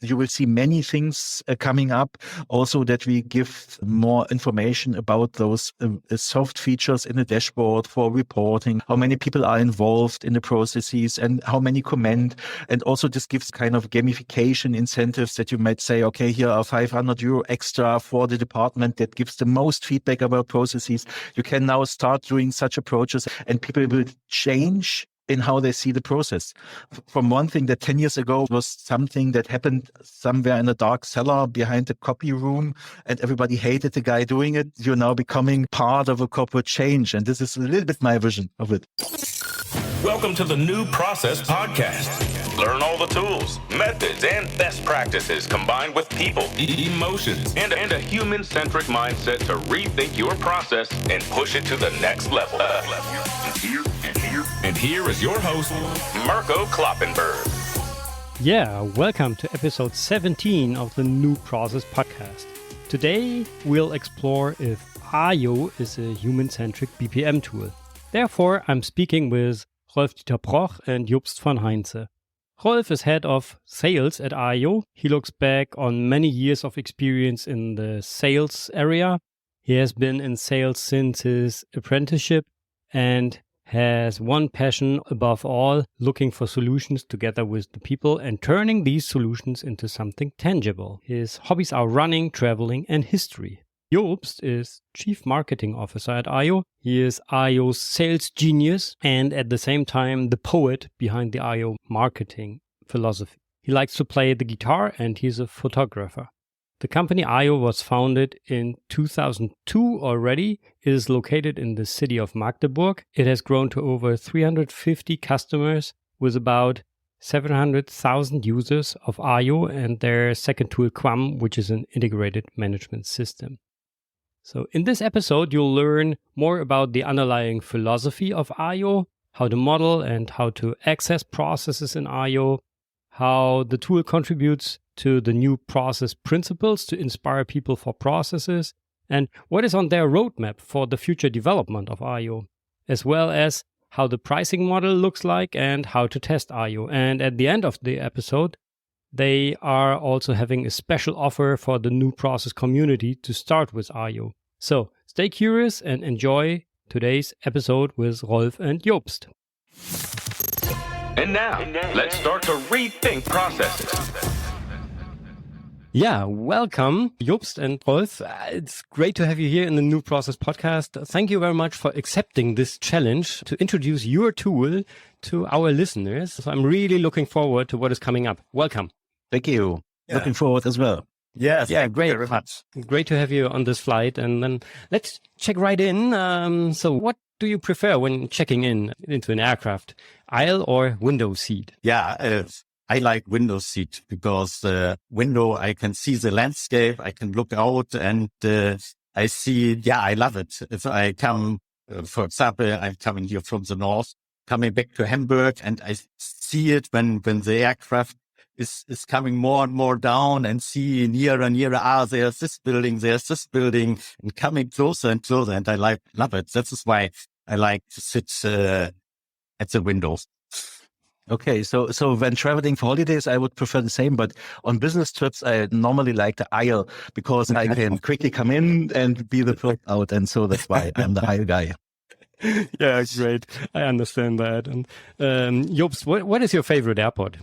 you will see many things coming up. Also that we give more information about those soft features in the dashboard for reporting, how many people are involved in the processes and how many comment. And also this gives kind of gamification incentives that you might say, okay, here are 500 euro extra for the department that gives the most feedback about processes. You can now start doing such approaches and people will change in how they see the process. From one thing that 10 years ago was something that happened somewhere in a dark cellar behind the copy room and everybody hated the guy doing it, you're now becoming part of a corporate change. And this is a little bit my vision of it. Welcome to the New Process Podcast. Learn all the tools, methods, and best practices combined with people, emotions, and a human-centric mindset to rethink your process and push it to the next level. And here is your host, Mirko Kloppenberg. Yeah, welcome to episode 17 of the New Process Podcast. Today, we'll explore if aiio is a human-centric BPM tool. Therefore, I'm speaking with Rolf-Dieter Proch and Jobst van Heinze. Rolf is head of sales at aiio. He looks back on many years of experience in the sales area. He has been in sales since his apprenticeship and has one passion above all, looking for solutions together with the people and turning these solutions into something tangible. His hobbies are running, traveling, and history. Jobst is Chief Marketing Officer at aiio. He is aio's sales genius and at the same time the poet behind the aiio marketing philosophy. He likes to play the guitar and he's a photographer. The company aiio was founded in 2002 already. It is located in the city of Magdeburg. It has grown to over 350 customers with about 700,000 users of aiio and their second tool Quam, which is an integrated management system. So in this episode, you'll learn more about the underlying philosophy of aiio, how to model and how to access processes in aiio, how the tool contributes to the new process principles to inspire people for processes, and what is on their roadmap for the future development of aiio, as well as how the pricing model looks like and how to test aiio. And at the end of the episode, they are also having a special offer for the new process community to start with aiio. So stay curious and enjoy today's episode with Rolf and Jobst. And now, let's start to rethink processes. Yeah, welcome, Jobst and Rolf. It's great to have you here in the New Process Podcast. Thank you very much for accepting this challenge to introduce your tool to our listeners. So I'm really looking forward to what is coming up. Welcome. Thank you. Yeah. Looking forward as well. Yes, yeah, great. Very much. Great to have you on this flight. And then let's check right in. So what do you prefer when checking in into an aircraft, aisle or window seat? Yeah, I like window seat because window, I can see the landscape, I can look out and I see, I love it. If I come, for example, I'm coming here from the north, coming back to Hamburg and I see it when the aircraft is coming more and more down and see nearer and nearer, there's this building, and coming closer and closer. And I love it. That is why I like to sit at the windows. Okay, so when traveling for holidays, I would prefer the same, but on business trips, I normally like the aisle because I can quickly come in and be the first out, and so that's why I'm the aisle guy. Yeah, great. I understand that. And Jobst, what is your favorite airport?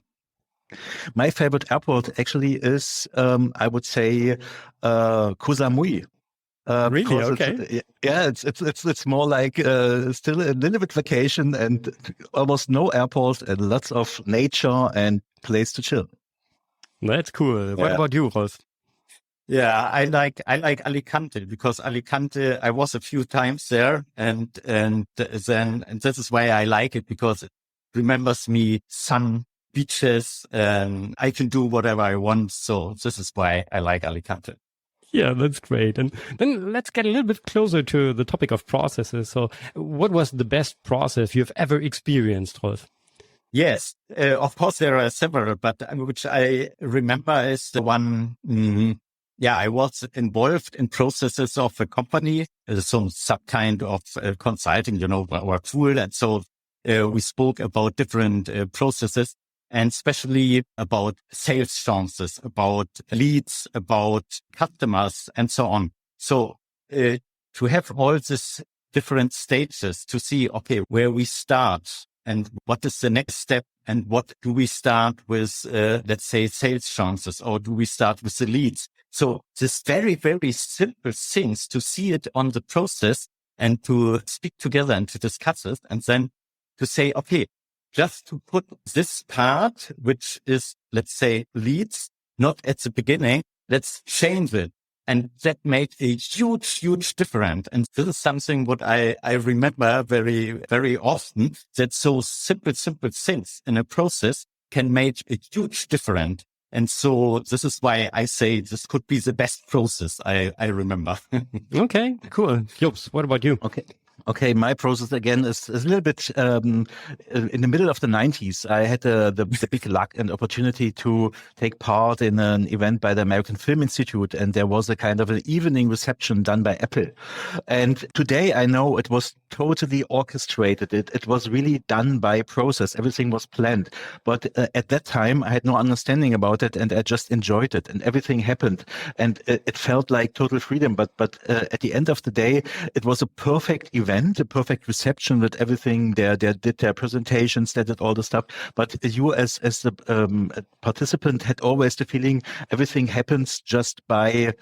My favorite airport actually is, I would say, Koh Samui. Really? Okay. It's more like still a little bit vacation and almost no airport and lots of nature and place to chill. That's cool. What about you, Rolf? Yeah, I like Alicante because Alicante, I was a few times there and this is why I like it because it remembers me sun, beaches, and I can do whatever I want. So this is why I like Alicante. Yeah, that's great. And then let's get a little bit closer to the topic of processes. So what was the best process you've ever experienced, Rolf? Yes, of course, there are several, but which I remember is the one, I was involved in processes of a company, some kind of consulting, our tool. And so we spoke about different processes. and especially about sales chances, about leads, about customers, and so on. So to have all these different stages to see, okay, where we start and what is the next step, and what do we start with, let's say, sales chances, or do we start with the leads? So this very, very simple things to see it on the process and to speak together and to discuss it, and then to say, okay, just to put this part, which is, let's say, leads, not at the beginning, let's change it. And that made a huge, huge difference. And this is something what I remember very, very often, that so simple things in a process can make a huge difference. And so this is why I say this could be the best process I remember. Okay, cool. Jobs, what about you? Okay, my process again is a little bit in the middle of the 90s. I had the big luck and opportunity to take part in an event by the American Film Institute, and there was a kind of an evening reception done by Apple. And today I know it was totally orchestrated. It was really done by process. Everything was planned. But at that time, I had no understanding about it, and I just enjoyed it, and everything happened. And it felt like total freedom. But at the end of the day, it was a perfect event, a perfect reception with everything. They did their presentations, they did all the stuff. But you as the participant had always the feeling everything happens just by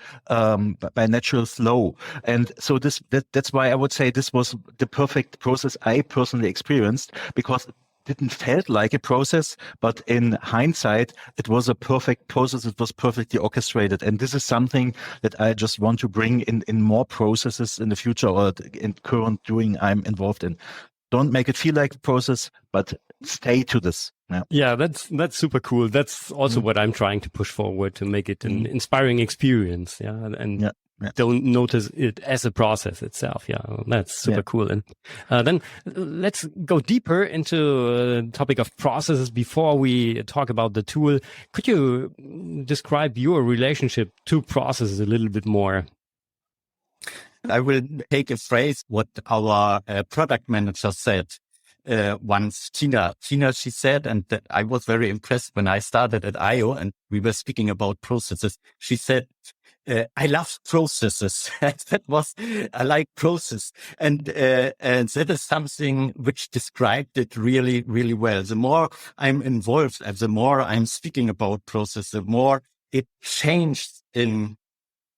natural flow. And so that's why I would say this was the perfect process I personally experienced, because it didn't felt like a process, but in hindsight, it was a perfect process. It was perfectly orchestrated. And this is something that I just want to bring in more processes in the future, or in current doing I'm involved in. Don't make it feel like a process, but stay to this. Yeah, that's super cool. That's also what I'm trying to push forward, to make it an inspiring experience. Yeah. And don't notice it as a process itself. Yeah, that's super cool. And then let's go deeper into the topic of processes before we talk about the tool. Could you describe your relationship to processes a little bit more? I will take a phrase what our product manager said once. Tina, she said, and that I was very impressed when I started at aiio and we were speaking about processes. She said, I love processes. I like process. And that is something which described it really, really well. The more I'm involved and the more I'm speaking about process, the more it changed in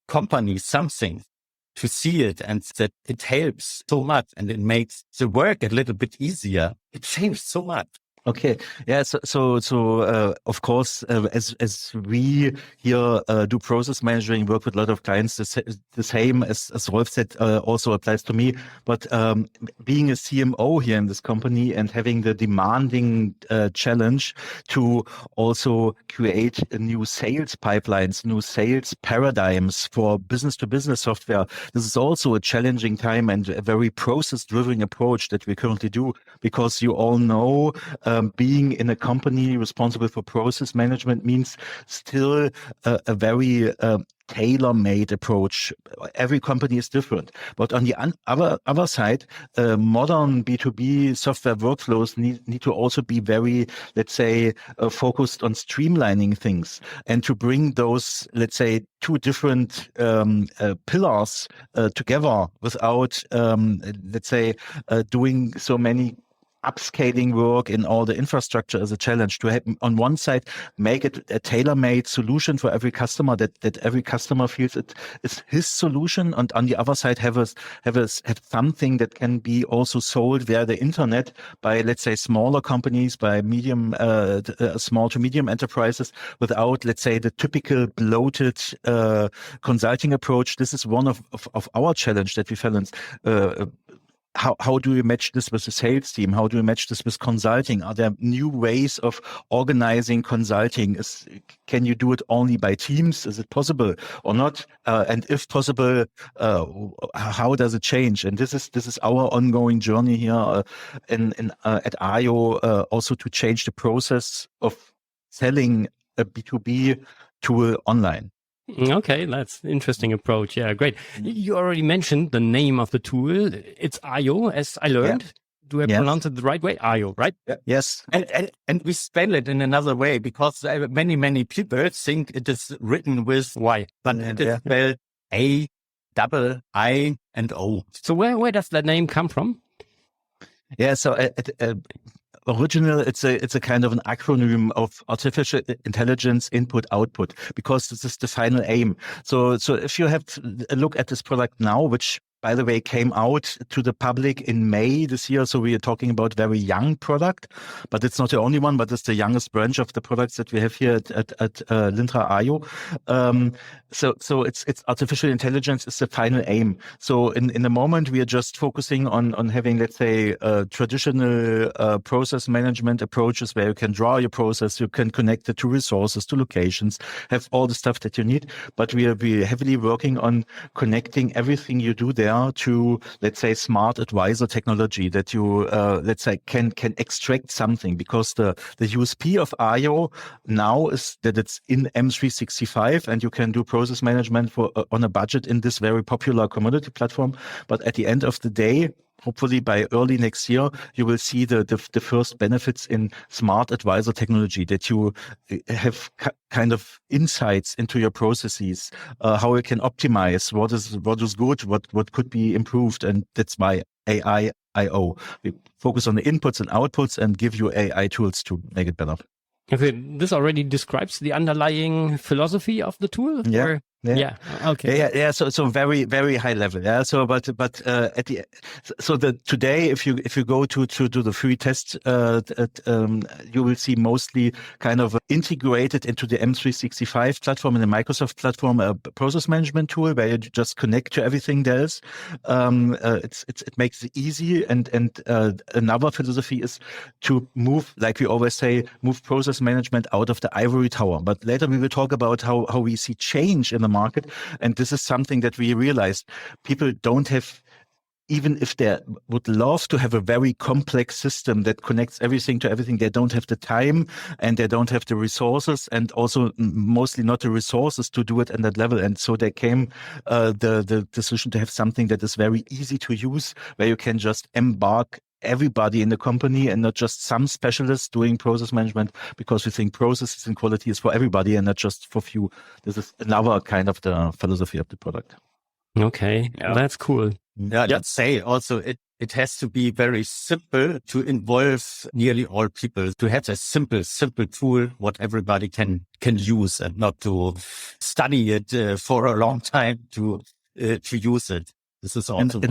companies something to see it, and that it helps so much and it makes the work a little bit easier. It changed so much. Okay. Yeah. So of course, as we here do process managing, work with a lot of clients, the same as Rolf said, also applies to me. But being a CMO here in this company and having the demanding challenge to also create new sales pipelines, new sales paradigms for business to business software, this is also a challenging time and a very process driven approach that we currently do, because you all know, being in a company responsible for process management means still a very tailor-made approach. Every company is different. But on the other side, modern B2B software workflows need to also be very, let's say, focused on streamlining things, and to bring those, let's say, two different pillars together without, let's say, doing so many upscaling work in all the infrastructure as a challenge. To have, on one side, make it a tailor-made solution for every customer, that every customer feels it is his solution, and on the other side have something that can be also sold via the internet by, let's say, smaller companies, by medium, small to medium enterprises, without, let's say, the typical bloated consulting approach. This is one of our challenge that we balance. How do you match this with the sales team? How do you match this with consulting? Are there new ways of organizing consulting? Can you do it only by teams? Is it possible or not? And if possible, how does it change? And this is our ongoing journey here at aiio, also to change the process of selling a B2B tool online. Okay, that's an interesting approach. Yeah, great. You already mentioned the name of the tool. It's aiio, as I learned. Do I pronounce it the right way? Aiio, right? Yes. And we spell it in another way because many people think it is written with Y, but it is spelled A-double-I-and-O. So where does that name come from? Yeah, so original, it's a kind of an acronym of artificial intelligence input output, because this is the final aim. So if you have a look at this product now, which by the way came out to the public in May this year, so we are talking about very young product, but it's not the only one, but it's the youngest branch of the products that we have here at Lintra aiio. So it's artificial intelligence is the final aim. So in the moment we are just focusing on having, let's say, traditional process management approaches where you can draw your process, you can connect it to resources, to locations, have all the stuff that you need. But we are heavily working on connecting everything you do there to, let's say, smart advisor technology that you, let's say, can extract something, because the USP of aiio now is that it's in M365 and you can do process management for on a budget in this very popular commodity platform. But at the end of the day, hopefully by early next year, you will see the first benefits in smart advisor technology, that you have kind of insights into your processes, how you can optimize what is good, what could be improved. And that's why aiio. We focus on the inputs and outputs and give you AI tools to make it better. Okay, this already describes the underlying philosophy of the tool? Yeah. Or? Yeah. Okay. Yeah. So very, very high level. Yeah. So, but today, if you go to the free test, you will see mostly kind of integrated into the M365 platform and the Microsoft platform, a process management tool where you just connect to everything there is. It makes it easy. And another philosophy is to move, like we always say, move process management out of the ivory tower. But later we will talk about how we see change in the market. And this is something that we realized people don't have, even if they would love to have a very complex system that connects everything to everything, they don't have the time and they don't have the resources, and also mostly not the resources to do it at that level. And so there came the decision to have something that is very easy to use, where you can just embark everybody in the company and not just some specialists doing process management, because we think processes and quality is for everybody and not just for few. This is another kind of the philosophy of the product. Okay, that's cool. Yeah, let's say also it has to be very simple to involve nearly all people, to have a simple tool what everybody can use, and not to study it for a long time to use it. This is also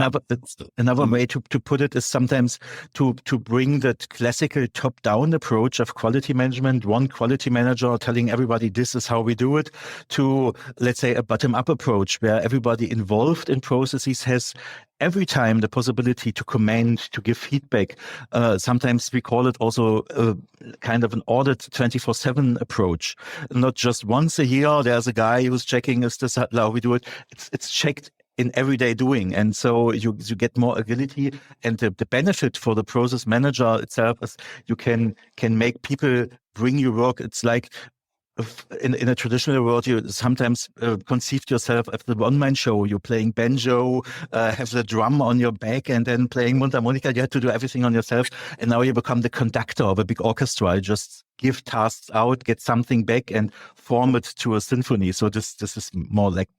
another way to put it is sometimes to bring that classical top-down approach of quality management, one quality manager telling everybody this is how we do it, to, let's say, a bottom-up approach where everybody involved in processes has every time the possibility to comment, to give feedback. Sometimes we call it also kind of an audit 24/7 approach. Not just once a year, there's a guy who's checking, is this how we do it? It's checked in everyday doing. And so you get more agility, and the benefit for the process manager itself is you can make people bring you work. It's like in a traditional world, you sometimes conceived yourself as the one-man show. You're playing banjo, have the drum on your back, and then playing mundharmonica. You had to do everything on yourself. And now you become the conductor of a big orchestra. You just give tasks out, get something back, and form it to a symphony. So this is more like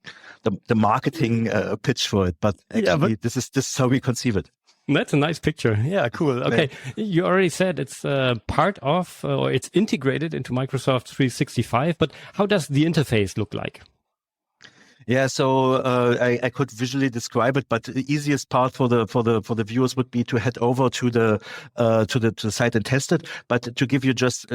the marketing pitch for it. But actually, this is how we conceive it. That's a nice picture. Yeah, cool. Okay. You already said it's part of, or it's integrated into Microsoft 365, but how does the interface look like? Yeah, so I could visually describe it, but the easiest part for the viewers would be to head over to the site and test it. But to give you just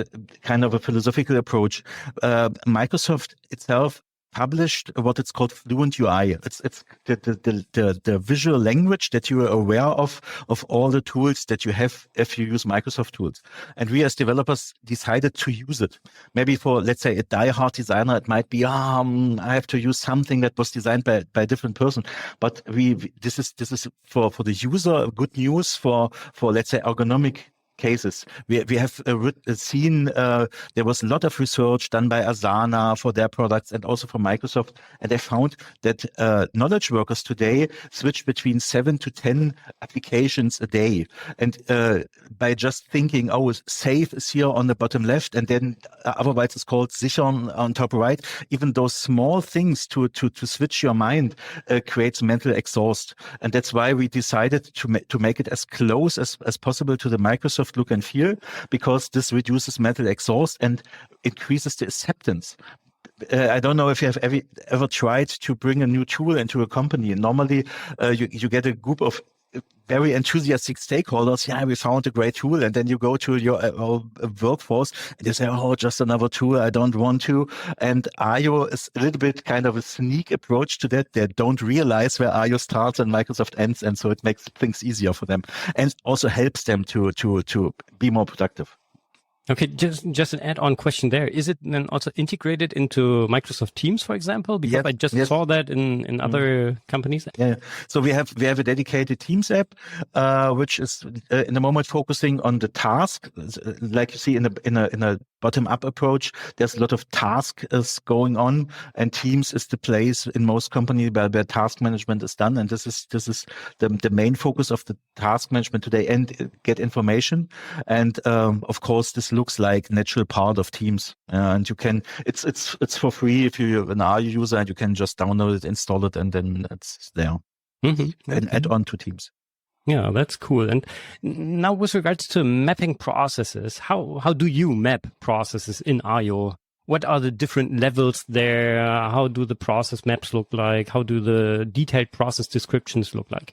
kind of a philosophical approach, Microsoft itself published what it's called Fluent UI. It's the visual language that you are aware of all the tools that you have if you use Microsoft tools. And we as developers decided to use it. Maybe for, let's say, a diehard designer, it might be, I have to use something that was designed by a different person. But this is for the user good news for let's say ergonomic cases. We have seen there was a lot of research done by Asana for their products and also for Microsoft, and they found that knowledge workers today switch between 7 to 10 applications a day, and by just thinking, oh, save is here on the bottom left, and then otherwise it's called sichern on top right. Even those small things to switch your mind creates mental exhaust, and that's why we decided to make it as close as possible to the Microsoft look and feel, because this reduces mental exhaust and increases the acceptance. I don't know if you have ever tried to bring a new tool into a company. Normally, you get a group of very enthusiastic stakeholders. Yeah, we found a great tool. And then you go to your workforce and you say, oh, just another tool. I don't want to. And aiio is a little bit kind of a sneak approach to that. They don't realize where aiio starts and Microsoft ends. And so it makes things easier for them and also helps them to be more productive. Okay, just an add-on question there. Is it then also integrated into Microsoft Teams, for example? Because I just saw that in other companies. Yeah, so we have a dedicated Teams app, which is in the moment focusing on the task. Like you see in a bottom-up approach, there's a lot of tasks going on, and Teams is the place in most companies where task management is done. And this is the main focus of the task management today, and get information. And of course, this looks like natural part of Teams, and you can it's for free if you're an aiio user, and you can just download it, install it, and then it's there and add on to Teams. Yeah, that's cool. And now with regards to mapping processes, how do you map processes in aiio? What are the different levels there? How do the process maps look like? How do the detailed process descriptions look like?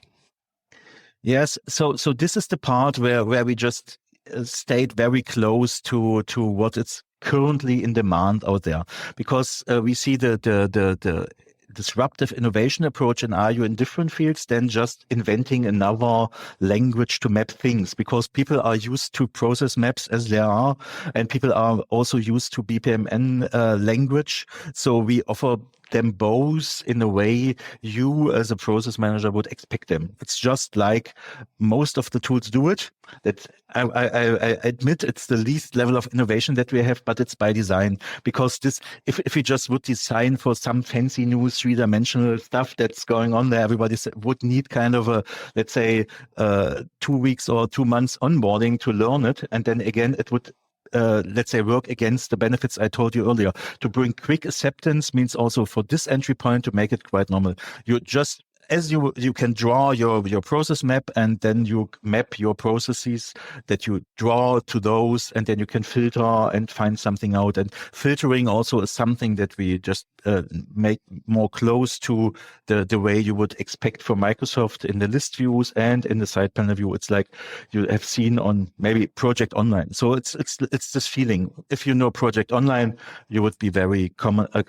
Yes, so this is the part where we just stayed very close to what is currently in demand out there, because we see the disruptive innovation approach in aiio in different fields than just inventing another language to map things, because people are used to process maps as they are, and people are also used to BPMN language. So we offer them both in a way you as a process manager would expect them. It's just like most of the tools do it. That I admit it's the least level of innovation that we have, but it's by design, because this, if we just would design for some fancy new 3-dimensional stuff that's going on there, everybody would need kind of a, let's say, 2 weeks or 2 months onboarding to learn it. And then again, it would let's say, work against the benefits I told you earlier. To bring quick acceptance means also for this entry point to make it quite normal. You just, as you can draw your process map, and then you map your processes that you draw to those, and then you can filter and find something out. And filtering also is something that we just make more close to the way you would expect from Microsoft in the list views and in the side panel view. It's like you have seen on maybe Project Online. So it's this feeling. If you know Project Online, you would be very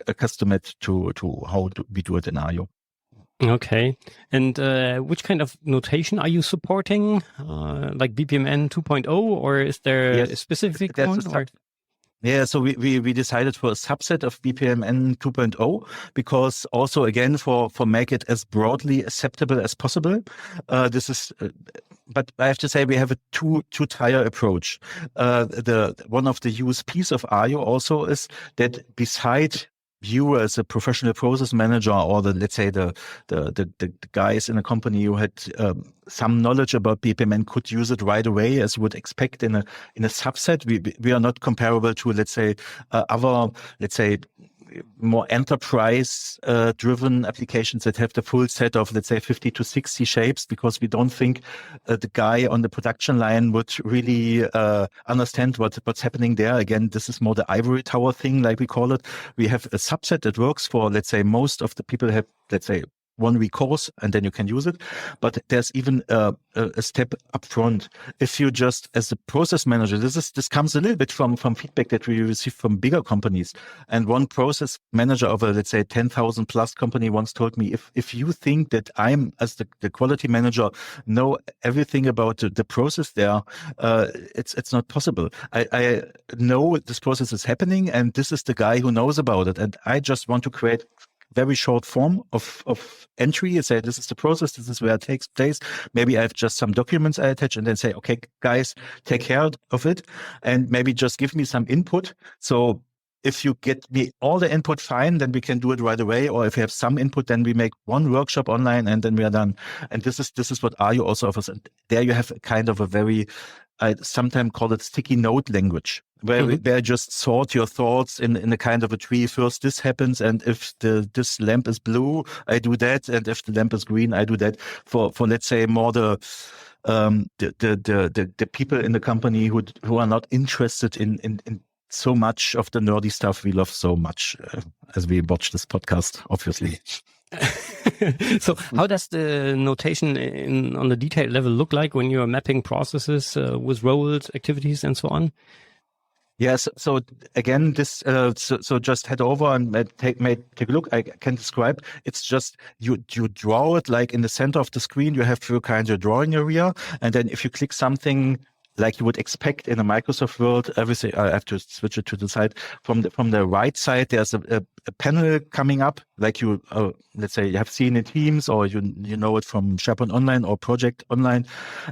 accustomed to how we do it in aiio. Okay. And which kind of notation are you supporting? Like BPMN 2.0, or is there a specific one? Yeah, so we decided for a subset of BPMN 2.0, because also, again, for make it as broadly acceptable as possible. This is, but I have to say we have a two-tier approach. One of the USPs of aiio also is that beside you as a professional process manager, or let's say the guys in a company who had some knowledge about BPMN could use it right away, as you would expect in a subset. We are not comparable to, let's say, other, let's say, more enterprise driven applications that have the full set of, let's say, 50 to 60 shapes, because we don't think the guy on the production line would really understand what's happening there. Again, this is more the ivory tower thing, like we call it. We have a subset that works for, let's say, most of the people have, let's say, 1 week course, and then you can use it. But there's even a step up front. If you just, as a process manager, this comes a little bit from feedback that we receive from bigger companies. And one process manager of a, let's say, 10,000 plus company once told me, if you think that I'm, as the quality manager, know everything about the process there, it's not possible. I know this process is happening, and this is the guy who knows about it. And I just want to create very short form of entry. You say, this is the process, this is where it takes place. Maybe I have just some documents I attach and then say, okay, guys, take care of it. And maybe just give me some input. So if you get me all the input, fine, then we can do it right away. Or if you have some input, then we make one workshop online and then we are done. And this is what aiio also offers. And there you have kind of a very, I sometimes call it sticky note language, where where just sort your thoughts in a kind of a tree. First, this happens, and if this lamp is blue, I do that, and if the lamp is green, I do that. For let's say more the people in the company who are not interested in so much of the nerdy stuff we love so much as we watch this podcast, obviously. So how does the notation on the detail level look like when you're mapping processes with roles, activities, and so on? Yes. So again, this so just head over and take a look. I can describe. It's just you draw it like in the center of the screen. You have your kind of drawing area, and then if you click something like you would expect in a Microsoft world, everything. I have to switch it to the side. From the right side, there's a panel coming up, like you, let's say you have seen in Teams, or you know it from SharePoint Online or Project Online,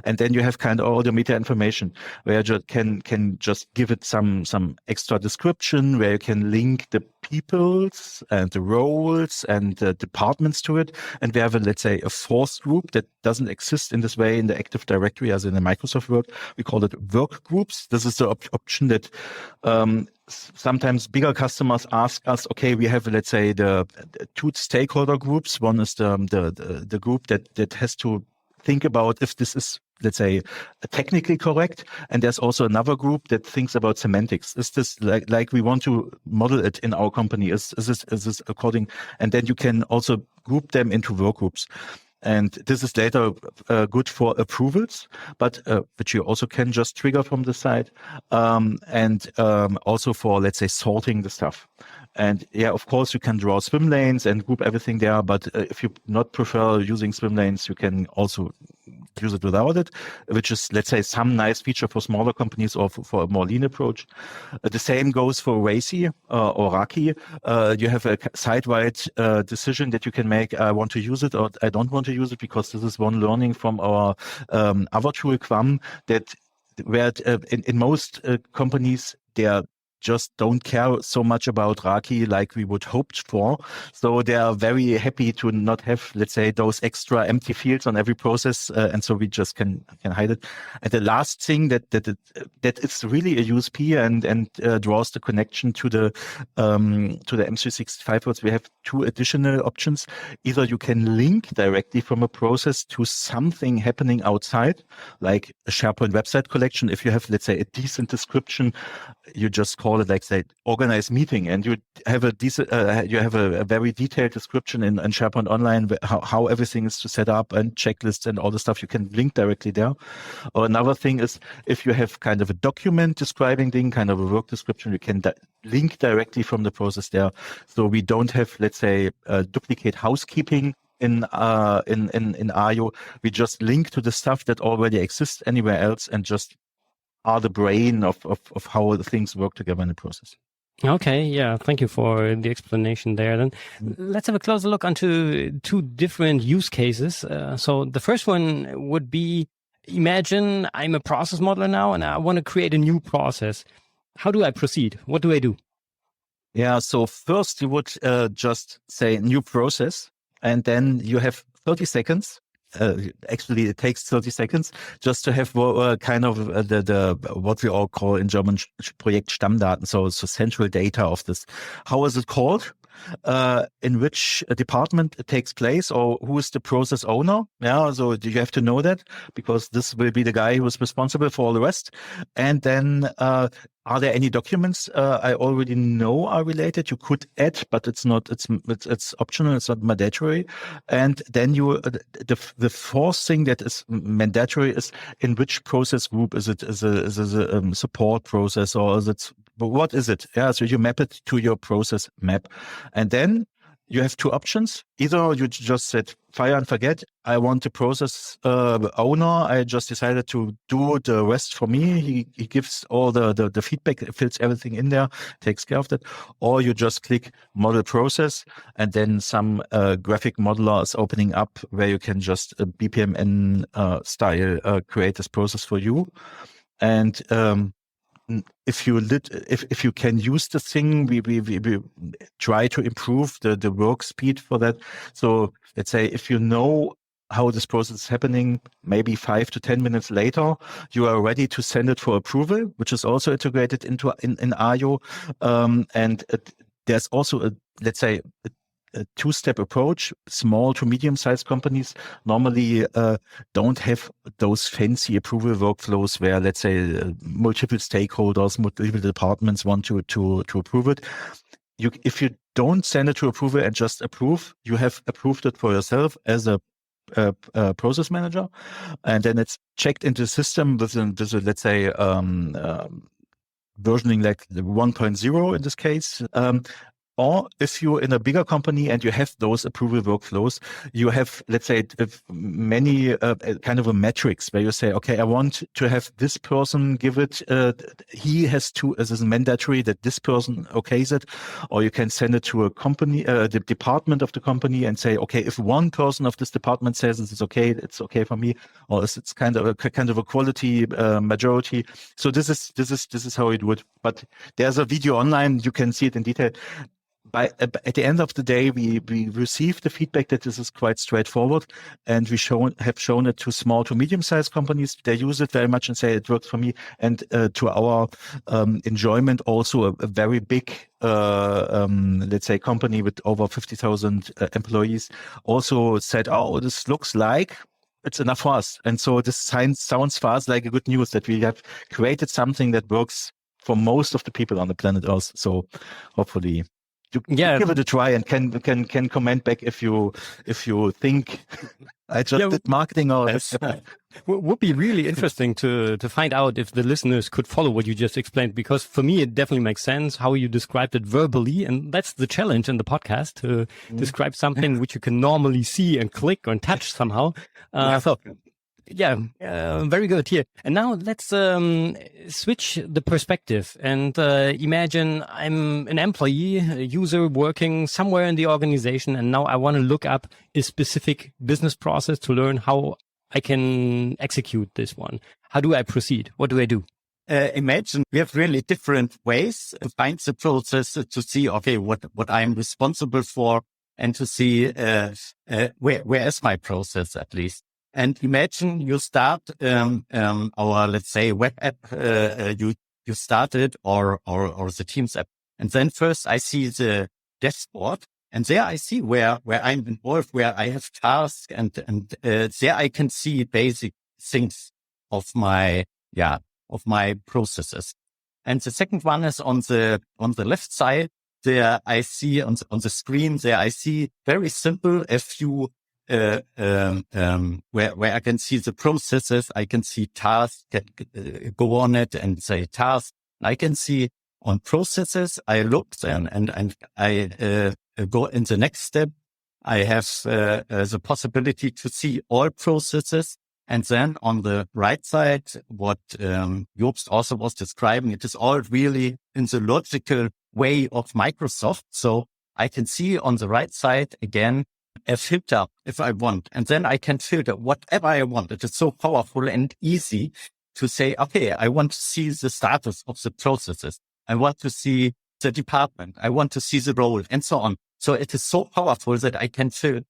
and then you have kind of all the meta information where you can just give it some extra description, where you can link the peoples and the roles and the departments to it, and we have let's say a fourth group that doesn't exist in this way in the Active Directory as in the Microsoft world. We call it work groups. This is the option that sometimes bigger customers ask us, okay, we have, let's say, the two stakeholder groups. One is the group that has to think about if this is, let's say, technically correct. And there's also another group that thinks about semantics. Is this like we want to model it in our company? Is this according? And then you can also group them into work groups. And this is later good for approvals, but which you also can just trigger from the side, and also for, let's say, sorting the stuff. And yeah, of course, you can draw swim lanes and group everything there. But if you not prefer using swim lanes, you can also use it without it, which is, let's say, some nice feature for smaller companies or for a more lean approach. The same goes for RACI or Raki. You have a site-wide decision that you can make. I want to use it or I don't want to use it, because this is one learning from our other tool, Quam, that where in most companies, they are just don't care so much about Raki like we would hoped for. So they are very happy to not have, let's say, those extra empty fields on every process. And so we just can hide it. And the last thing that it's really a USP and draws the connection to the M365 worlds. We have two additional options. Either you can link directly from a process to something happening outside, like a SharePoint website collection. If you have, let's say, a decent description, you just call it, like, say, organized meeting, and you have a decent, you have a very detailed description in SharePoint Online how everything is set up and checklists and all the stuff. You can link directly there. Or another thing is, if you have kind of a document describing thing, kind of a work description, you can link directly from the process there. So we don't have, let's say, duplicate housekeeping in aiio. We just link to the stuff that already exists anywhere else and just are the brain of how the things work together in the process. Okay, yeah, thank you for the explanation there. Then let's have a closer look onto two different use cases. So the first one would be, imagine I'm a process modeler now and I want to create a new process. How do I proceed? What do I do? Yeah, so first you would just say new process, and then you have 30 seconds. Actually, it takes 30 seconds just to have kind of the what we all call in German Projekt Stammdaten, so central data of this. How is it called? In which department it takes place, or who is the process owner? Yeah, so you have to know that, because this will be the guy who is responsible for all the rest. And then are there any documents I already know are related? You could add, but it's not. It's optional. It's not mandatory. And then the fourth thing that is mandatory is in which process group is it? Is a support process, or is it? But what is it? Yeah, so you map it to your process map, and then you have two options. Either you just said, fire and forget. I want the process owner. I just decided to do the rest for me. He gives all the feedback, fills everything in there, takes care of that. Or you just click model process, and then some graphic modeler is opening up where you can just BPMN style create this process for you. And if you can use the thing, we try to improve the work speed for that. So let's say if you know how this process is happening, maybe 5 to 10 minutes later, you are ready to send it for approval, which is also integrated in aiio. There's also let's say a two-step approach. Small to medium-sized companies normally don't have those fancy approval workflows where, let's say, multiple stakeholders, multiple departments want to approve it. If you don't send it to approval and just approve, you have approved it for yourself as a process manager, and then it's checked into the system with a let's say versioning like 1.0 in this case. Or if you're in a bigger company and you have those approval workflows, you have, let's say, many kind of a metrics where you say, okay, I want to have this person give it. He has to, as is mandatory that this person okays it. Or you can send it to a company, the department of the company, and say, okay, if one person of this department says it's okay for me, or it's kind of a quality majority. So this is how it would. But there's a video online, you can see it in detail. At the end of the day, we receive the feedback that this is quite straightforward, and we have shown it to small to medium-sized companies. They use it very much and say it works for me. And to our enjoyment, also a very big, let's say, company with over 50,000 employees also said, "Oh, this looks like it's enough for us." And so this sounds for us like a good news that we have created something that works for most of the people on the planet Earth. So hopefully you give it a try and can comment back if you think I just did marketing or would be really interesting to find out if the listeners could follow what you just explained, because for me it definitely makes sense how you described it verbally, and that's the challenge in the podcast, to describe something which you can normally see and click and touch somehow. Very good here. And now let's switch the perspective and imagine I'm an employee, a user working somewhere in the organization, and now I want to look up a specific business process to learn how I can execute this one. How do I proceed? What do I do? Imagine we have really different ways to find the process, to see, okay, what I'm responsible for, and to see where is my process at least. And imagine you start our, let's say, web app you started, or the Teams app. And then first I see the dashboard, and there I see where I'm involved, where I have tasks, and there I can see basic things of my processes. And the second one is on the left side. There I see on the screen, there I see very simple a few where I can see the processes. I can see tasks, go on it and say tasks. I can see on processes. I look then and I go in the next step. I have the possibility to see all processes. And then on the right side, what Jobst also was describing, it is all really in the logical way of Microsoft. So I can see on the right side again a filter if I want, and then I can filter whatever I want. It is so powerful and easy to say, okay, I want to see the status of the processes. I want to see the department. I want to see the role, and so on. So it is so powerful that I can filter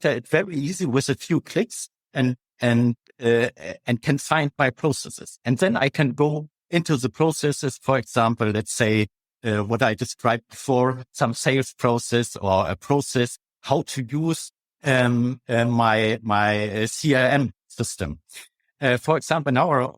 it very easy with a few clicks and can find my processes. And then I can go into the processes. For example, let's say what I described before, some sales process or a process, how to use my CRM system. For example, in our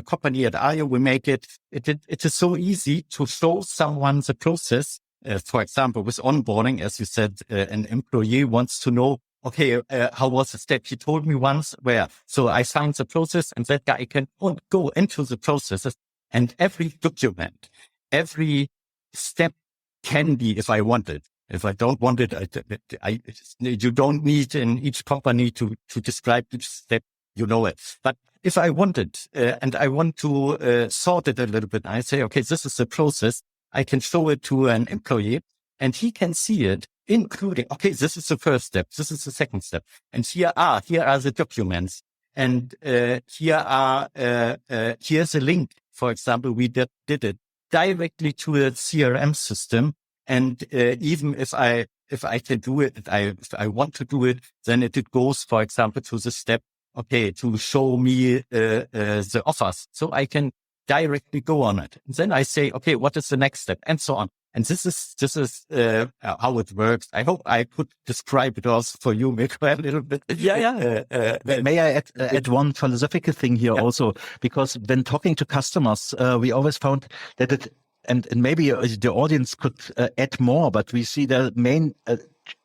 company at aiio, we make it is so easy to show someone the process. For example, with onboarding, as you said, an employee wants to know, okay, how was the step? He told me once where. So I signed the process, and that guy can go into the processes, and every document, every step can be, if I want it, If I don't want it, you don't need in each company to describe each step, you know it. But if I want it, and I want to sort it a little bit, I say, okay, this is the process. I can show it to an employee and he can see it, including, okay, this is the first step. This is the second step. And here are the documents. And here's a link. For example, we did it directly to a CRM system. And even if I can do it, if I want to do it, then it goes, for example, to the step, okay, to show me the offers. So I can directly go on it. And then I say, okay, what is the next step? And so on. And this is how it works. I hope I could describe it also for you, Mikko, a little bit. Yeah. May I add one philosophical thing here also? Because when talking to customers, we always found that it, and maybe the audience could add more, but we see the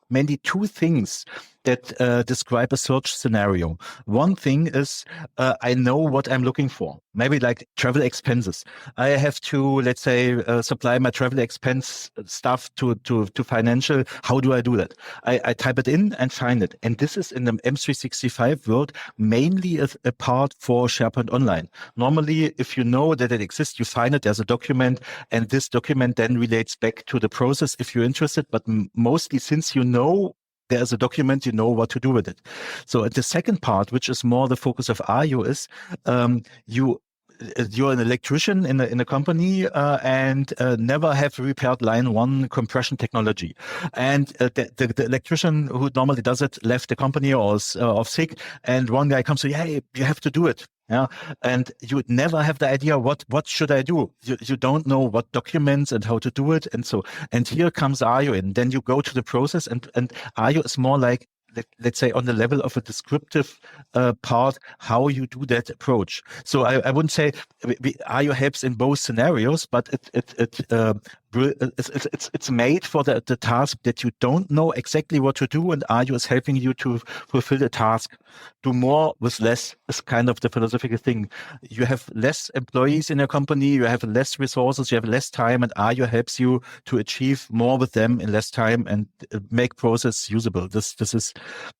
mainly two things that describe a search scenario. One thing is I know what I'm looking for. Maybe like travel expenses. I have to, let's say, supply my travel expense stuff to financial. How do I do that? I type it in and find it. And this is in the M365 world mainly a part for SharePoint Online. Normally, if you know that it exists, you find it as a document, and this document then relates back to the process if you're interested. But mostly, since you know there's a document, you know what to do with it. So the second part, which is more the focus of aiio, is you're an electrician in a company and never have repaired line one compression technology. And the electrician who normally does it left the company or is off sick. And one guy comes to, hey, you have to do it. Yeah. And you would never have the idea, what should I do? You don't know what documents and how to do it. And so, and here comes aiio in. Then you go to the process, and aiio is more like, let's say, on the level of a descriptive part, how you do that approach. So I wouldn't say aiio helps in both scenarios, but it's made for the task that you don't know exactly what to do, and aiio is helping you to fulfill the task. Do more with less is kind of the philosophical thing. You have less employees in your company, you have less resources, you have less time, and aiio helps you to achieve more with them in less time and make process usable. This is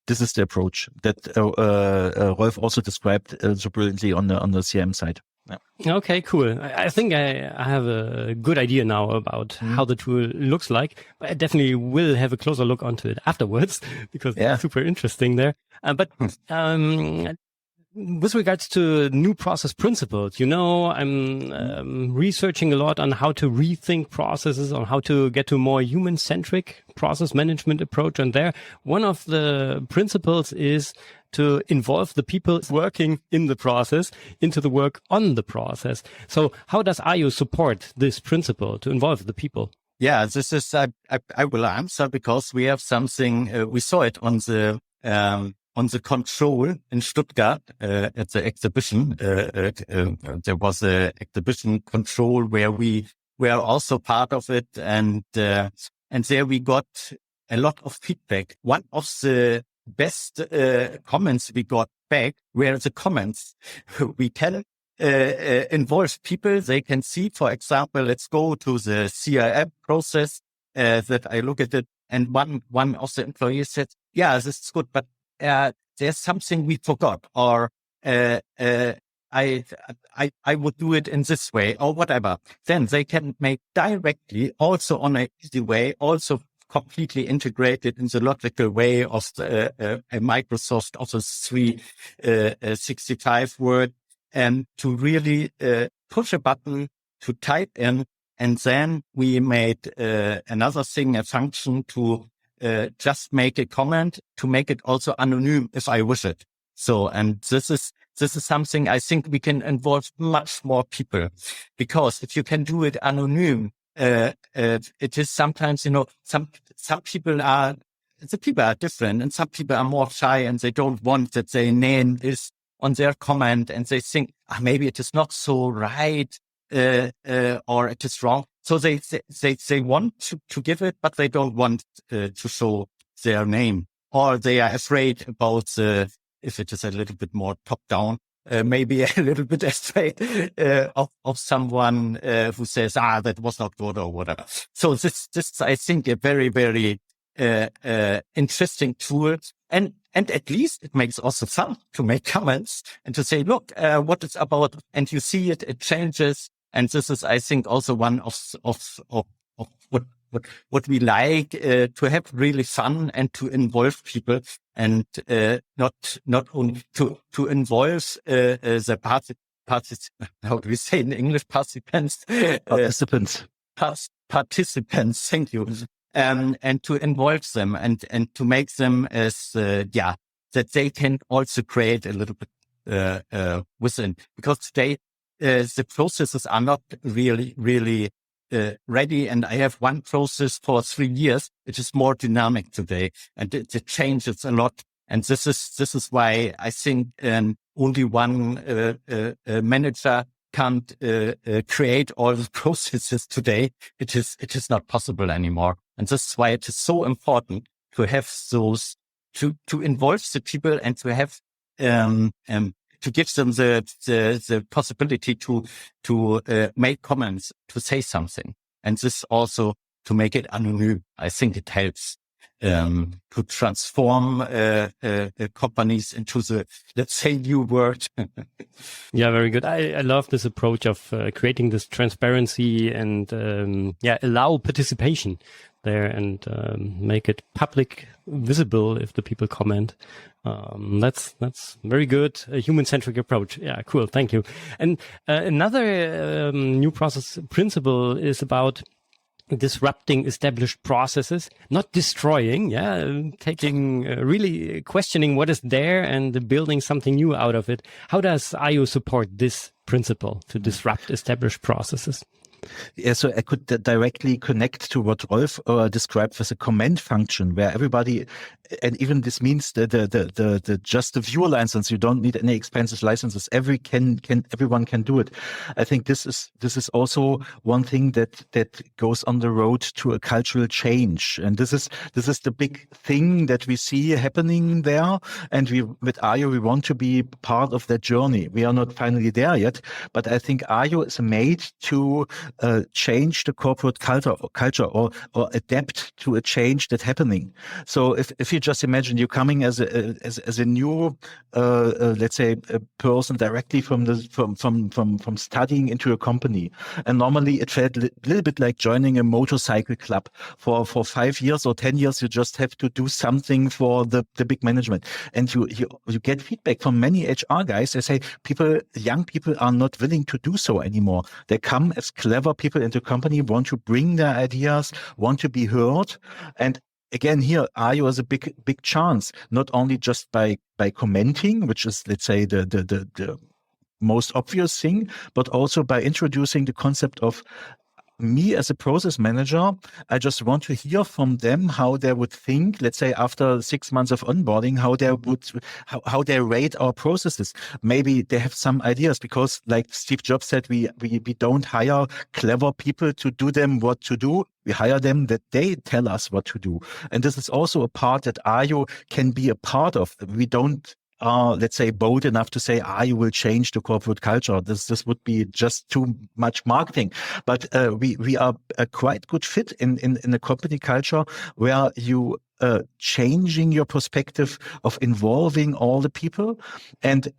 the approach that Rolf also described so brilliantly on the CM side. Yeah. Okay, cool. I think I have a good idea now about how the tool looks like, but I definitely will have a closer look onto it afterwards because it's super interesting there. But with regards to new process principles, I'm researching a lot on how to rethink processes, on how to get to a more human-centric process management approach. And there, one of the principles is to involve the people working in the process into the work on the process. So how does aiio support this principle to involve the people? Yeah, this is, I will answer because we have something, we saw it on the control in Stuttgart at the exhibition. There was a exhibition control where we were also part of it, and there we got a lot of feedback. One of the best comments we got back were the comments. We can involve people. They can see, for example, let's go to the CRM process that I look at it, and one of the employees said, "Yeah, this is good, but there's something we forgot," or I would do it in this way, or whatever. Then they can make directly, also on an easy way, also completely integrated in the logical way of a Microsoft Office 365 Word, and to really push a button to type in. And then we made another thing, a function to just make a comment, to make it also anonymous if I wish it. So, and this is something I think we can involve much more people, because if you can do it anonymous, it is sometimes, some people are different, and some people are more shy and they don't want that their name is on their comment, and they think maybe it is not so right, or it is wrong. So they want to give it, but they don't want to show their name, or they are afraid about if it is a little bit more top down, maybe a little bit afraid of someone who says, that was not good or whatever. So this I think, a very, very interesting tool. And at least it makes also fun to make comments and to say, look, what it's about. And you see it changes. And this is, I think, also one of what we like, to have really fun and to involve people, and not only to involve the how do we say in English, participants? Participants. Thank you. And to involve them and to make them as that they can also create a little bit within, because today the processes are not really ready. And I have one process for 3 years. It is more dynamic today, and it changes a lot. And this is why I think only one manager can't create all the processes today. It is not possible anymore. And this is why it is so important to have those, to involve the people and to have to give them the possibility to make comments, to say something. And this also to make it anonymous. I think it helps to transform companies into the, let's say, new world. Yeah, very good. I love this approach of creating this transparency and allow participation there, and make it public, visible if the people comment. That's very good. A human-centric approach. Yeah, cool. Thank you. And another new process principle is about disrupting established processes, not destroying, taking, really questioning what is there and building something new out of it. How does aiio support this principle to disrupt established processes? Yeah, so I could directly connect to what Rolf described as a comment function, where everybody, and even this means the just the viewer license. You don't need any expensive licenses. Everyone can do it. I think this is also one thing that goes on the road to a cultural change, and this is the big thing that we see happening there. And with aiio, we want to be part of that journey. We are not finally there yet, but I think aiio is made to change the corporate culture or adapt to a change that's happening. So if you just imagine you coming as a new let's say a person directly from studying into a company, and normally it felt a little bit like joining a motorcycle club. For 5 years or 10 years, you just have to do something for the big management, and you get feedback from many HR guys. They say young people are not willing to do so anymore. They come as clever people into company, want to bring their ideas, want to be heard. And again, here, aiio is a big chance, not only just by commenting, which is, let's say, the most obvious thing, but also by introducing the concept of me as a process manager. I just want to hear from them how they would think, let's say after 6 months of onboarding, how they rate our processes. Maybe they have some ideas, because like Steve Jobs said, we don't hire clever people to do them what to do. We hire them that they tell us what to do. And this is also a part that aiio can be a part of. We don't let's say, bold enough to say, you will change the corporate culture. This would be just too much marketing. But we are a quite good fit in a company culture where you changing your perspective of involving all the people. And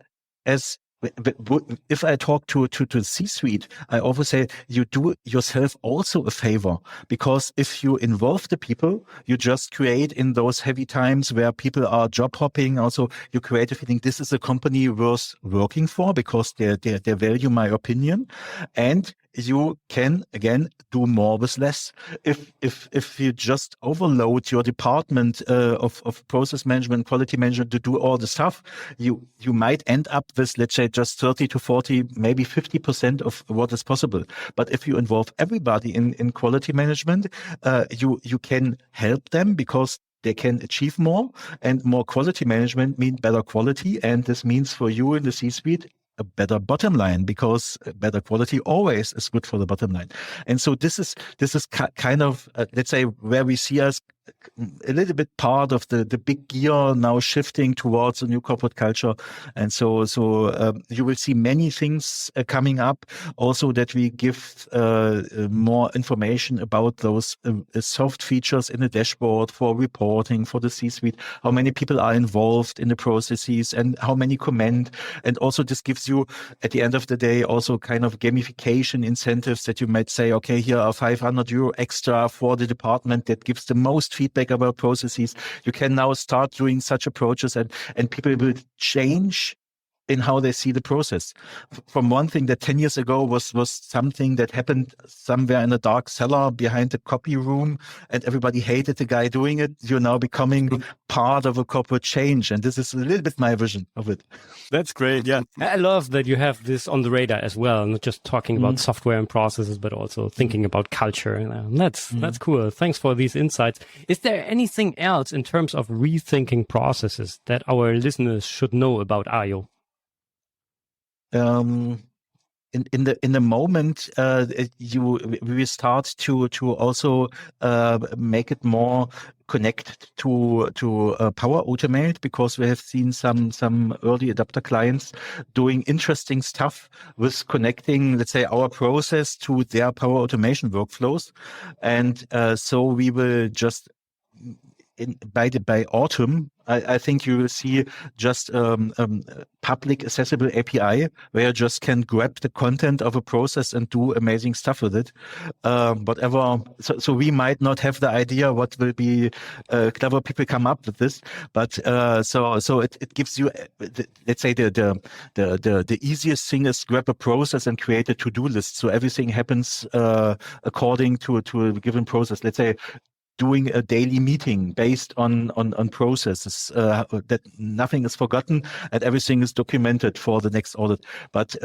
if I talk to the C-suite, I always say you do yourself also a favor, because if you involve the people, you just create in those heavy times where people are job hopping. Also, you create a feeling this is a company worth working for, because they value my opinion, and you can again do more with less. If you just overload your department of process management, quality management to do all the stuff, you might end up with, let's say, just 30 to 40, maybe 50% of what is possible. But if you involve everybody in quality management, you can help them, because they can achieve more, and more quality management means better quality. And this means for you in the C-suite, a better bottom line, because better quality always is good for the bottom line. And so this is kind of, let's say, where we see us a little bit part of the big gear now shifting towards a new corporate culture. And so you will see many things coming up. Also that we give more information about those soft features in the dashboard for reporting, for the C-suite, how many people are involved in the processes and how many comment. And also this gives you, at the end of the day, also kind of gamification incentives that you might say, okay, here are €500 extra for the department that gives the most feedback about processes. You can now start doing such approaches and people will change in how they see the process. From one thing that 10 years ago was something that happened somewhere in a dark cellar behind the copy room and everybody hated the guy doing it, you're now becoming part of a corporate change. And this is a little bit my vision of it. That's great. Yeah. I love that you have this on the radar as well, not just talking about software and processes, but also thinking about culture. That's cool. Thanks for these insights. Is there anything else in terms of rethinking processes that our listeners should know about aiio? In the moment, we start to also make it more connected to Power Automate, because we have seen some early adopter clients doing interesting stuff with connecting, let's say, our process to their Power Automation workflows, and so we will just by autumn, I think you will see just public accessible API where you just can grab the content of a process and do amazing stuff with it. Whatever. So we might not have the idea what will be clever people come up with this, but so it gives you, let's say the easiest thing is grab a process and create a to-do list. So everything happens according to a given process. Let's say doing a daily meeting based on processes, that nothing is forgotten and everything is documented for the next audit. But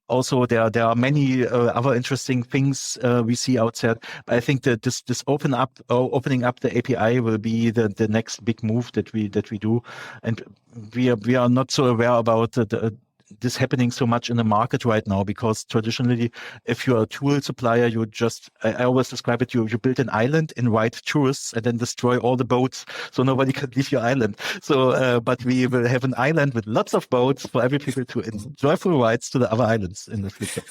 also there are many other interesting things we see outside. But I think that this opening up the API will be the next big move that we do, and we are not so aware about this happening so much in the market right now, because traditionally, if you're a tool supplier, you just, I always describe it, you build an island, invite tourists, and then destroy all the boats, so nobody can leave your island. So, but we will have an island with lots of boats for every people to enjoy full rides to the other islands in the future.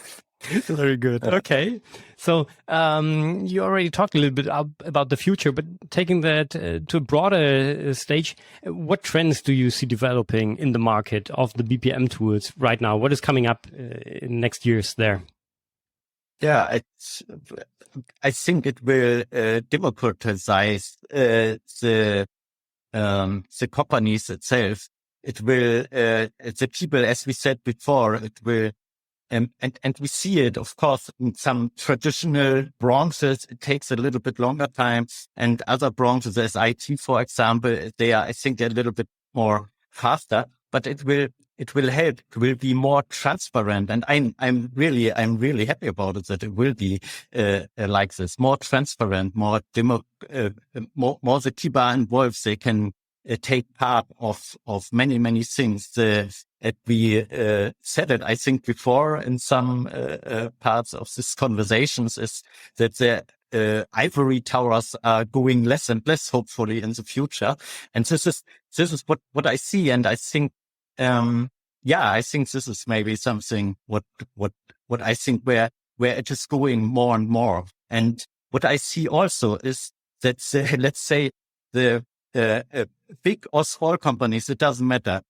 Very good. Okay. So you already talked a little bit about the future, but taking that to a broader stage, what trends do you see developing in the market of the BPM tools right now? What is coming up in next years there? Yeah, I think it will democratize the companies itself. It will, the people, as we said before, it will. And we see it, of course, in some traditional branches, it takes a little bit longer time, and other branches, as IT, for example, they are, I think, a little bit more faster, but it will help. It will be more transparent. And I'm really happy about it, that it will be, like this, more transparent, more the people are involved. They can take part of many things. We said it, I think, before in some parts of this conversations, is that the ivory towers are going less and less, hopefully, in the future. And this is what I see. And I think, I think this is maybe something what I think where it is going more and more. And what I see also is that let's say the big or small companies, it doesn't matter.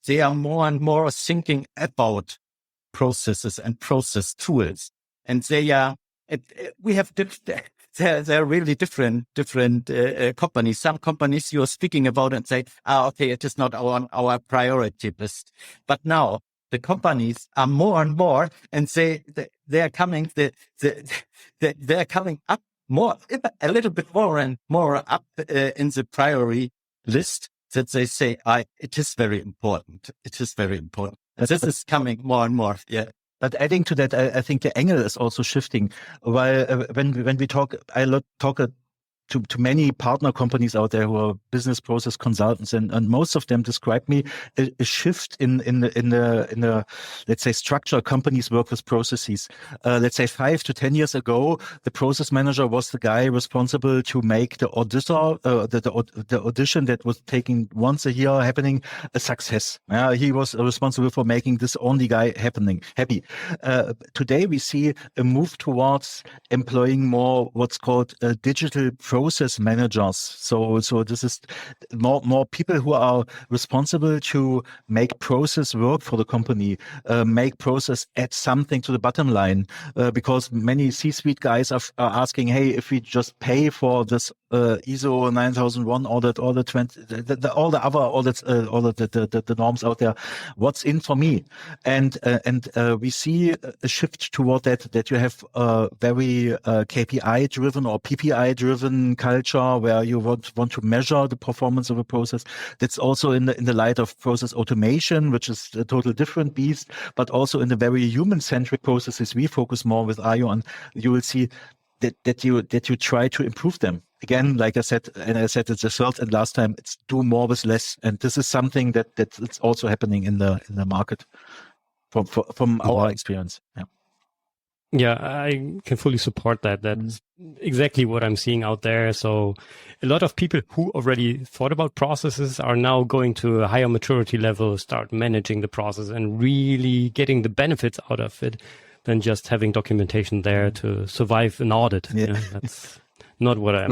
They are more and more thinking about processes and process tools, and we have they're really different companies. Some companies you are speaking about and say, okay, it is not our priority list. But now the companies are more and more, and they are coming they're coming up more, a little bit more and more up in the priority list, that they say, it is very important. It is very important. And this is coming more and more. Yeah. But adding to that, I think the angle is also shifting. While when we talk, I talk to many partner companies out there who are business process consultants, and most of them describe me a shift in the let's say structure companies work with processes. Let's say 5 to 10 years ago, the process manager was the guy responsible to make the auditor the audition that was taking once a year happening a success. He was responsible for making this only guy happy. Today we see a move towards employing more what's called digital process managers. So this is more people who are responsible to make process work for the company, make process add something to the bottom line. Because many C-suite guys are asking, hey, if we just pay for this ISO 9001, all the norms out there, what's in for me? And we see a shift toward that you have a very KPI driven or PPI driven culture where you want to measure the performance of a process. That's also in the light of process automation, which is a total different beast, but also in the very human centric processes we focus more with aiio on. You will see that you try to improve them. Again, like I said it the third and last time, it's do more with less. And this is something that's also happening in the market from our experience. Yeah. Yeah, I can fully support that. That's exactly what I'm seeing out there. So a lot of people who already thought about processes are now going to a higher maturity level, start managing the process and really getting the benefits out of it than just having documentation there to survive an audit. Yeah. You know, that's not what I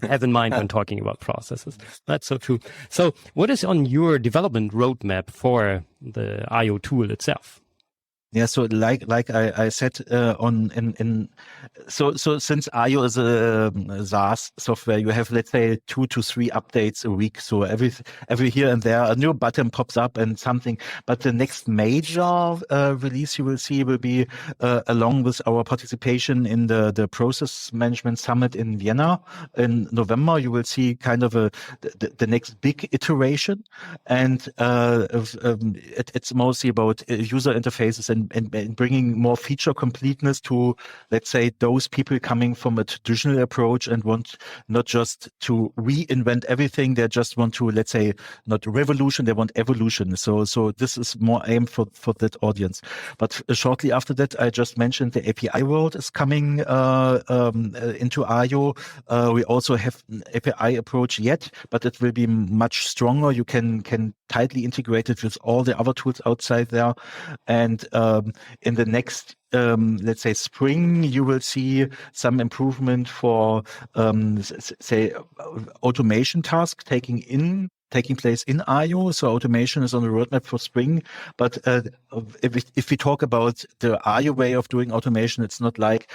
have in mind when talking about processes. That's so true. So what is on your development roadmap for the aiio tool itself? Yeah, so like I said so since aiio is a SaaS software, you have, let's say, 2 to 3 updates a week. So every here and there a new button pops up and something. But the next major release you will see will be along with our participation in the Process Management Summit in Vienna in November. You will see kind of the next big iteration, and it's mostly about user interfaces and bringing more feature completeness to, let's say, those people coming from a traditional approach and want not just to reinvent everything. They just want to, let's say, not revolution, they want evolution. So this is more aimed for that audience. But shortly after that, I just mentioned the API world is coming into aiio. We also have an API approach yet, but it will be much stronger. You can tightly integrate it with all the other tools outside there. And in the next, let's say, spring, you will see some improvement for, say, automation tasks taking place in aiio. So automation is on the roadmap for spring. But if we talk about the aiio way of doing automation, it's not like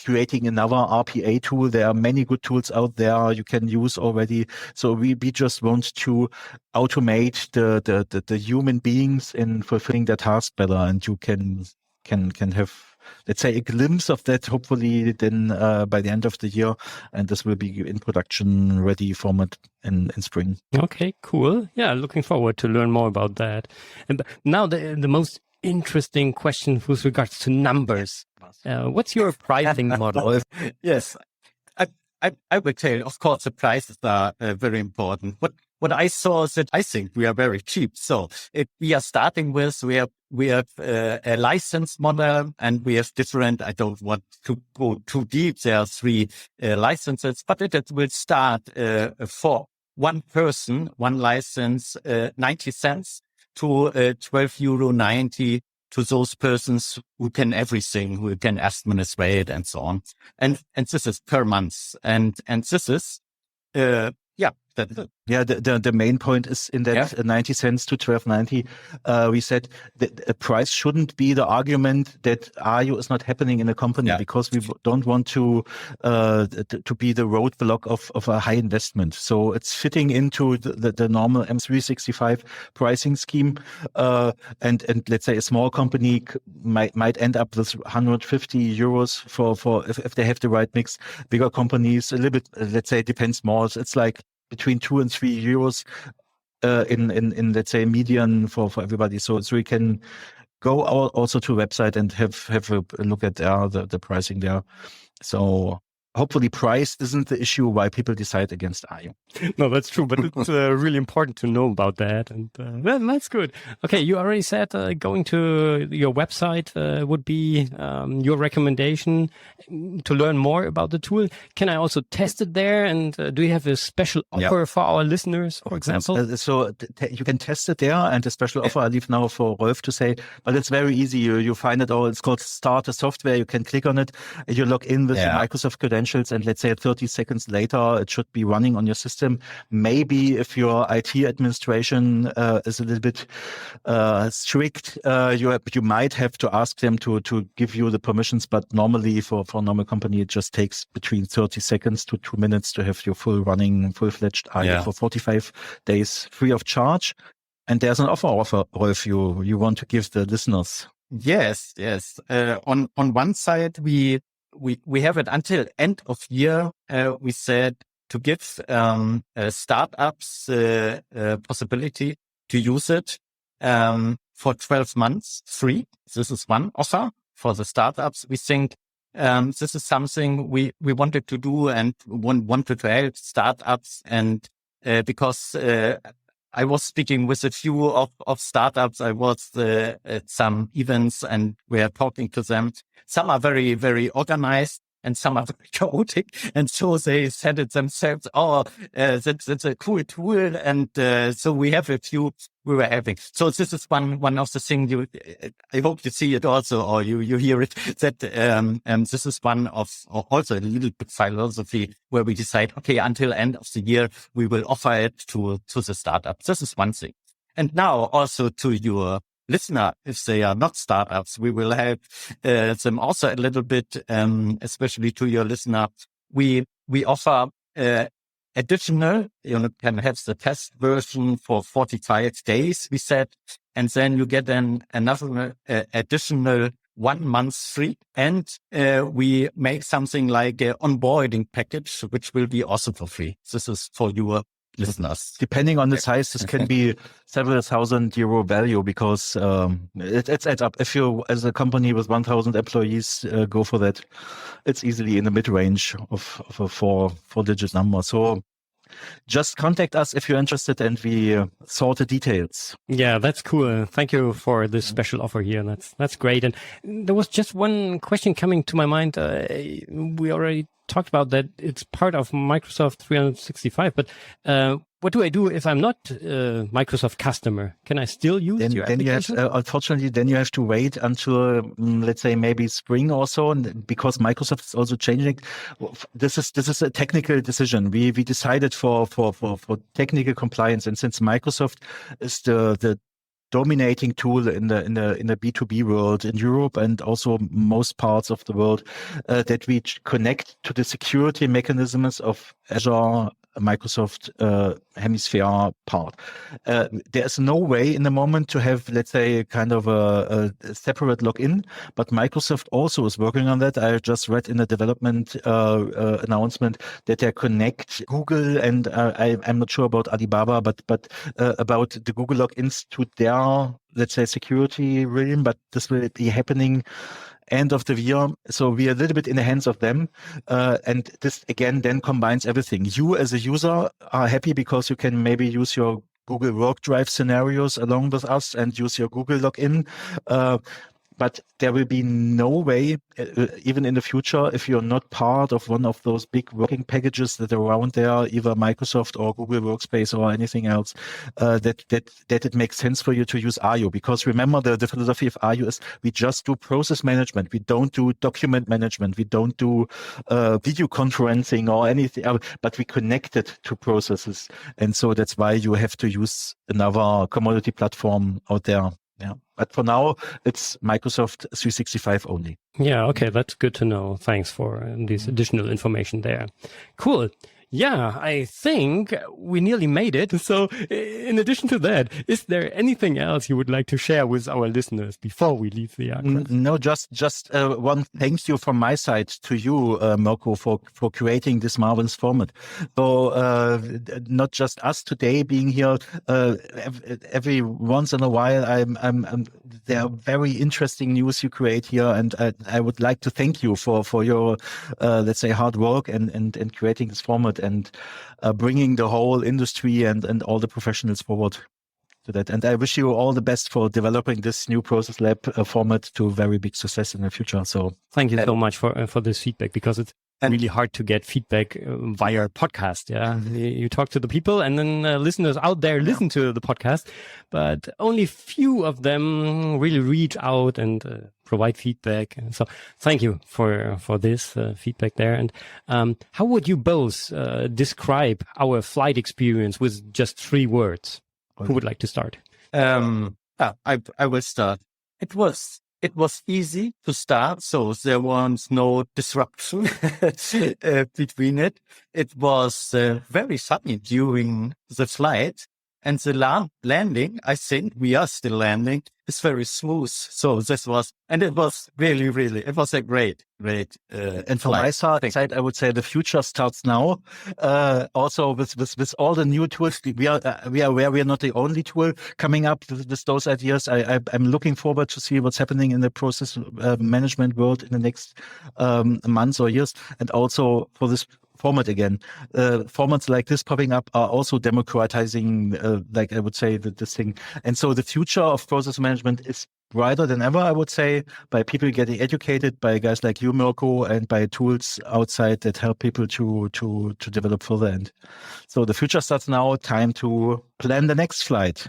creating another RPA tool. There are many good tools out there you can use already. So we just want to automate the human beings in fulfilling their task better, and you can have, let's say, a glimpse of that hopefully then by the end of the year, and this will be in production ready format in spring. Okay, cool. Yeah, looking forward to learn more about that. And now the most interesting question with regards to numbers. What's your pricing model? Yes, I would say, of course, the prices are very important. What I saw is that I think we are very cheap. So we are starting with, we have a license model, and we have different, I don't want to go too deep. There are 3 licenses, but it will start for one person, one license, 90 cents to €12.90 to those persons who can everything, who can administrate and so on. And this is per month. And this is, that's it. Yeah, the main point is in that 90 cents to $12.90. We said that a price shouldn't be the argument that aiio is not happening in a company, because we don't want to be the roadblock of a high investment. So it's fitting into the normal M365 pricing scheme. And let's say a small company might end up with €150 for if they have the right mix. Bigger companies, a little bit, let's say, it depends more. It's like between €2 and €3 in let's say median for everybody. So we can go also to a website and have a look at the pricing there. So hopefully price isn't the issue why people decide against aiio. No, that's true, but it's really important to know about that. And that's good. Okay, you already said going to your website would be your recommendation to learn more about the tool. Can I also test it there? And do you have a special offer for our listeners, for example? So you can test it there, and a special offer I leave now for Rolf to say, but it's very easy. You find it all. It's called Starter Software. You can click on it. You log in with your Microsoft credentials, and let's say 30 seconds later, it should be running on your system. Maybe if your IT administration is a little bit strict, you might have to ask them to give you the permissions. But normally for a normal company, it just takes between 30 seconds to 2 minutes to have your full-fledged aiio for 45 days free of charge. And there's an offer, Rolf, you want to give the listeners. Yes. On one side, we have it until end of year. We said to give startups possibility to use it for 12 months free. This is one offer for the startups. We think this is something we wanted to do and wanted to help startups, and because I was speaking with a few of startups. I was at some events and we are talking to them. Some are very, very organized and some are very chaotic. And so they said it themselves, that's a cool tool. And so we have a few we were having. So this is one of the things I hope you see it also, or you hear it, that this is one of also a little bit philosophy where we decide, okay, until end of the year, we will offer it to the startup. This is one thing. And now also to your listener, if they are not startups, we will help them also a little bit, especially to your listener. We offer additional, you can have the test version for 45 days, we said, and then you get another additional 1 month free. And we make something like an onboarding package, which will be also for free. This is for your listeners. Depending on the size, this can be several €1,000 value, because it adds up. If you, as a company with 1,000 employees, go for that, it's easily in the mid-range of a four-digit number. So just contact us if you're interested, and we sort the details. Yeah, that's cool. Thank you for this special offer here. That's great. And there was just one question coming to my mind. We already talked about that it's part of Microsoft 365, but what do I do if I'm not a Microsoft customer? Can I still use your application? Unfortunately, then you have to wait until, let's say, maybe spring or so, because Microsoft is also changing. This is a technical decision. We decided for technical compliance, and since Microsoft is the dominating tool in the B2B world in Europe and also most parts of the world, that we connect to the security mechanisms of Azure, Microsoft Hemisphere part. There's no way in the moment to have, let's say, kind of a separate login, but Microsoft also is working on that. I just read in the development announcement that they connect Google and I'm not sure about Alibaba, but about the Google logins to their, let's say, security realm, but this will be happening end of the year. So we are a little bit in the hands of them. And this again then combines everything. You as a user are happy because you can maybe use your Google Work Drive scenarios along with us and use your Google login. But there will be no way, even in the future, if you're not part of one of those big working packages that are around there, either Microsoft or Google Workspace or anything else, that it makes sense for you to use aiio. Because remember, the philosophy of aiio is we just do process management. We don't do document management. We don't do video conferencing or anything, but we connect it to processes. And so that's why you have to use another commodity platform out there. Yeah. But for now, it's Microsoft 365 only. Yeah, okay, that's good to know. Thanks for this additional information there. Cool. Yeah, I think we nearly made it. So in addition to that, is there anything else you would like to share with our listeners before we leave the aircraft? No, just one thank you from my side to you, Mirko, for creating this marvelous format. So not just us today being here, every once in a while, there are very interesting news you create here, and I would like to thank you for your let's say hard work and creating this format and bringing the whole industry and all the professionals forward to that. And I wish you all the best for developing this new Process Lab format to very big success in the future. So thank you so much for this feedback, because it's really hard to get feedback via podcast. Yeah, you talk to the people, and then listeners out there listen to the podcast, but only few of them really reach out and provide feedback. And so thank you for this feedback there. And how would you both describe our flight experience with just 3 words? Who would like to start? I will start. It was easy to start, so there was no disruption between it. It was very sunny during the flight, and the landing, I think we are still landing, is very smooth. So it was really, it was a great and from my side, I would say the future starts now. Also with all the new tools, we are aware we are not the only tool coming up with those ideas. I'm looking forward to see what's happening in the process management world in the next months or years, and also for this format again. Formats like this popping up are also democratizing, like I would say, this thing. And so the future of process management is brighter than ever, I would say, by people getting educated, by guys like you, Mirko, and by tools outside that help people to develop further. And so the future starts now. Time to plan the next flight.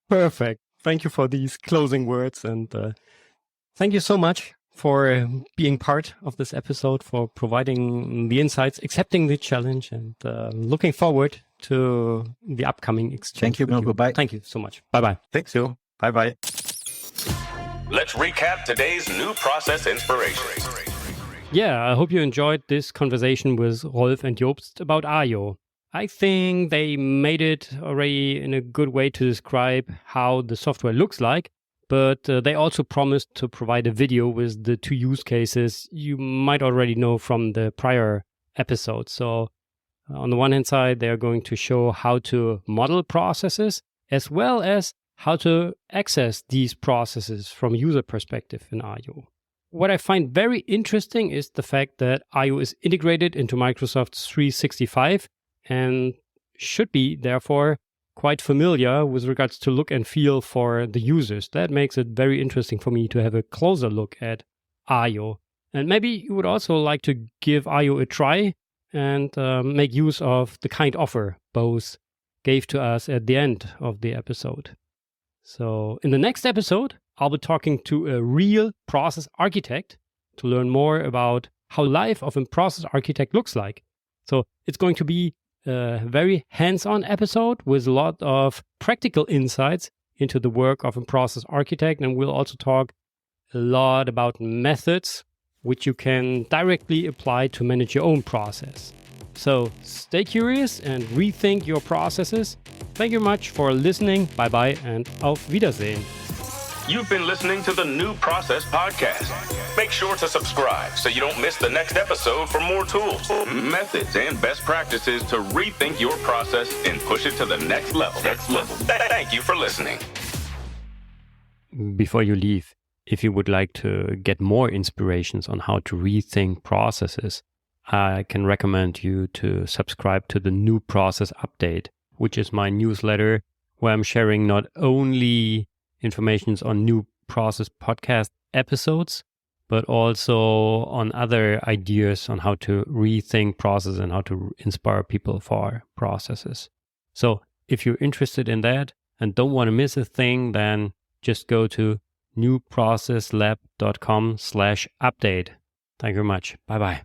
Perfect. Thank you for these closing words, and thank you so much for being part of this episode, for providing the insights, accepting the challenge, and looking forward to the upcoming exchange. Thank you, Mirko. Bye. Thank you so much. Bye-bye. Thank you. Bye-bye. Let's recap today's new process inspiration. Yeah, I hope you enjoyed this conversation with Rolf and Jobst about aiio. I think they made it already in a good way to describe how the software looks like, but they also promised to provide a video with the 2 use cases you might already know from the prior episode. So on the one hand side, they are going to show how to model processes, as well as how to access these processes from user perspective in aiio. What I find very interesting is the fact that aiio is integrated into Microsoft's 365 and should be, therefore, quite familiar with regards to look and feel for the users. That makes it very interesting for me to have a closer look at aiio. And maybe you would also like to give aiio a try and make use of the kind offer both gave to us at the end of the episode. So in the next episode, I'll be talking to a real process architect to learn more about how life of a process architect looks like. So it's going to be a very hands-on episode with a lot of practical insights into the work of a process architect. And we'll also talk a lot about methods which you can directly apply to manage your own process. So stay curious and rethink your processes. Thank you much for listening. Bye-bye and auf Wiedersehen. You've been listening to the New Process Podcast. Make sure to subscribe so you don't miss the next episode for more tools, methods, and best practices to rethink your process and push it to the next level. Thank you for listening. Before you leave, if you would like to get more inspirations on how to rethink processes, I can recommend you to subscribe to the New Process Update, which is my newsletter where I'm sharing not only information on new process podcast episodes, but also on other ideas on how to rethink process and how to inspire people for processes. So if you're interested in that and don't want to miss a thing, then just go to newprocesslab.com/update. Thank you very much. Bye-bye.